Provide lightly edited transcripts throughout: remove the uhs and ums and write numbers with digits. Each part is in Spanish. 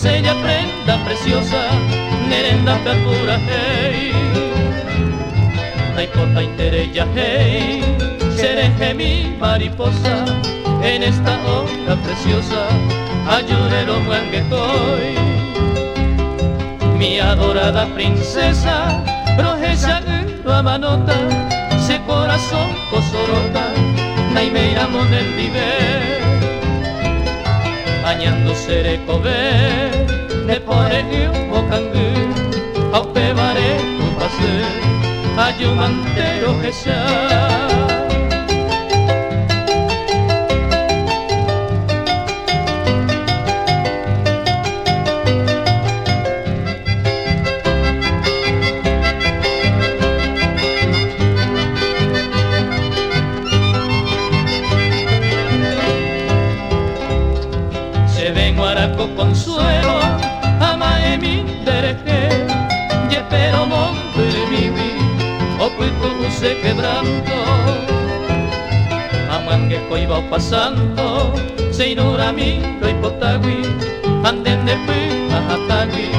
ella prenda preciosa, nerenda pura hey. Taipota intereya hey, sereje mi mariposa, en esta hora preciosa, ayurero muanguetoy. Mi adorada princesa, rojecha a manota, se corazón cosorota, naimeira monel vive. Añando serecobe, ne pone un bocangu, aupe vare tu pase, ayumantero jesha. Guaraco consuelo, ama emi dereje, y espero monte de mi vida, o pues tú se quebranto. Amangue coiba pasando, se inura mi lo hipotagui, anden de pima hatagui,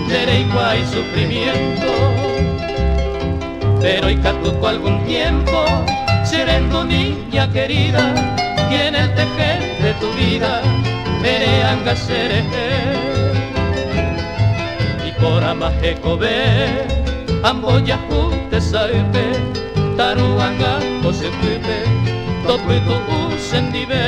dereigua y sufrimiento. Pero y catuco algún tiempo, serendo niña querida, tiene el tejer de tu vida. Mereanga sereje y por amaje kobe amboya jute saepe taruanga kosepepe topuitu usendibe